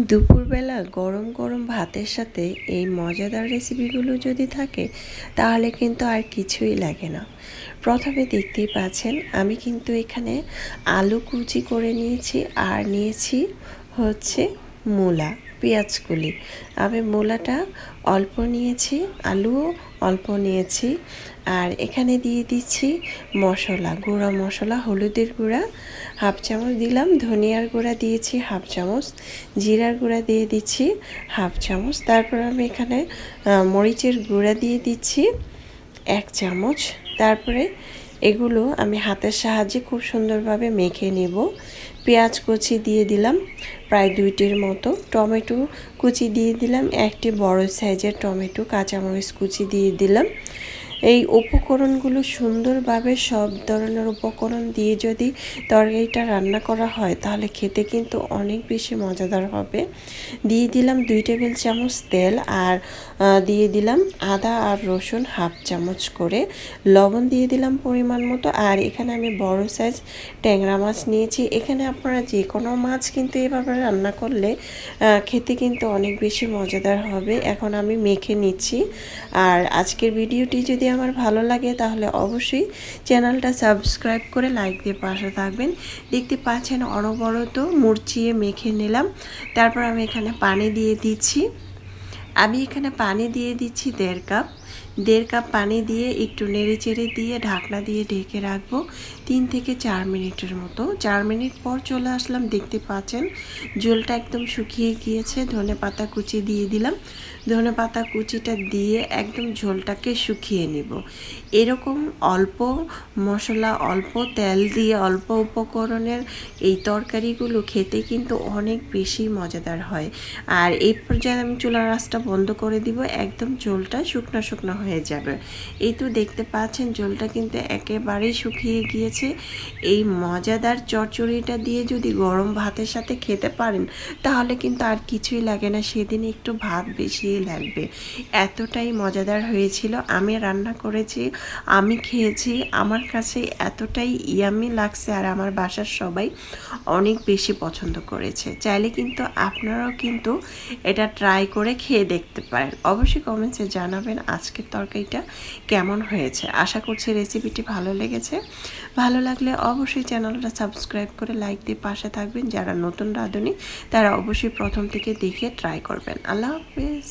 দুপুরবেলা গরম গরম ভাতের সাথে এই মজাদার রেসিপিগুলো যদি থাকে তাহলে কিন্তু আর কিছুই লাগে না। প্রথমে দেখতেই পাচ্ছেন আমি কিন্তু এখানে আলু কুচি করে নিয়েছি আর নিয়েছি হচ্ছে মূলা, পেঁয়াজকলি। আমি মূলাটা অল্প নিয়েছি, আলুও অল্প নিয়েছি। আর এখানে দিয়ে দিচ্ছি মশলা, গুঁড়া মশলা, হলুদের গুঁড়া হাফ চামচ দিলাম, ধনিয়ার গুঁড়া দিয়েছি হাফ চামচ, জিরার গুঁড়া দিয়ে দিচ্ছি হাফ চামচ। তারপর আমি এখানে মরিচের গুঁড়া দিয়ে দিচ্ছি 1 চামচ। তারপরে এগুলো আমি হাতের সাহায্যে খুব সুন্দরভাবে মেখে নেব। পেঁয়াজ কুচি দিয়ে দিলাম প্রায় 2টির মতো, টমেটো কুচি দিয়ে দিলাম 1টি বড় সাইজের টমেটো, কাঁচামরিচ কুচি দিয়ে দিলাম। এই উপকরণগুলো সুন্দরভাবে সব ধরনের উপকরণ দিয়ে যদি তরকারিটা রান্না করা হয় তাহলে খেতে কিন্তু অনেক বেশি মজাদার হবে। দিয়ে দিলাম 2 টেবিল চামচ তেল, আর দিয়ে দিলাম আদা আর রসুন হাফ চামচ করে, লবণ দিয়ে দিলাম পরিমাণ মতো। আর এখানে আমি বড় সাইজ ট্যাংরা মাছ নিয়েছি। এখানে আপনারা যে কোনো মাছ কিন্তু এভাবে রান্না করলে খেতে কিন্তু অনেক বেশি মজাদার হবে। এখন আমি মেখে নিচ্ছি। আর আজকের ভিডিওটি যদি আমার ভালো লাগে তাহলে অবশ্যই চ্যানেলটা সাবস্ক্রাইব করে লাইক দিয়ে পাশে থাকবেন। দেখতে পাচ্ছেন অনবরত মুড়চিয়ে মেখে নিলাম। তারপর আমি এখানে পানি দিয়ে দিচ্ছি। আমি এখানে পানি দিয়ে দিচ্ছি 1.5 কাপ। 1.5 কাপ পানি দিয়ে একটু নেড়ে চেড়ে দিয়ে ঢাকনা দিয়ে ঢেকে রাখবো 3 থেকে 4 মিনিটের মতো। 4 মিনিট পর চলে আসলাম। দেখতে পাচ্ছেন ঝোলটা একদম শুকিয়ে গিয়েছে। ধনেপাতা কুচি দিয়ে দিলাম। ধনেপাতা কুচিটা দিয়ে একদম ঝোলটাকে শুকিয়ে নেব। এরকম অল্প মশলা, অল্প তেল দিয়ে অল্প উপকরণের এই তরকারিগুলো খেতে কিন্তু অনেক বেশি মজাদার হয়। আর এই পর্যায়ে আমি চুলার আঁচটা বন্ধ করে দিব। একদম ঝোলটা শুকনো শুকনো হয়ে যাবে। এই তো দেখতে পাচ্ছেন ঝোলটা কিন্তু একেবারেই শুকিয়ে গিয়েছে। এই মজাদার চচ্চড়িটা দিয়ে যদি গরম ভাতের সাথে খেতে পারেন তাহলে কিন্তু আর কিছুই লাগে না, সেদিন একটু ভাত বেশিই লাগবে। এতটাই মজাদার হয়েছিল। আমি রান্না করেছি, আমি খেয়েছি, আমার কাছে এতটাই ইয়ামি লাগছে আর আমার বাসার সবাই অনেক বেশি পছন্দ করেছে। চাইলে কিন্তু আপনারাও কিন্তু এটা ট্রাই করে খেয়ে দেখতে পারেন। অবশ্যই কমেন্টসে জানাবেন আজকের তরকারিটা কেমন হয়েছে। আশা করছি রেসিপিটি ভালো লেগেছে। ভালো লাগলে অবশ্যই চ্যানেলটা সাবস্ক্রাইব করে লাইক দিয়ে পাশে থাকবেন। যারা নতুন রাঁধুনি তারা অবশ্যই প্রথম থেকে দেখে ট্রাই করবেন। আল্লাহ হাফেজ।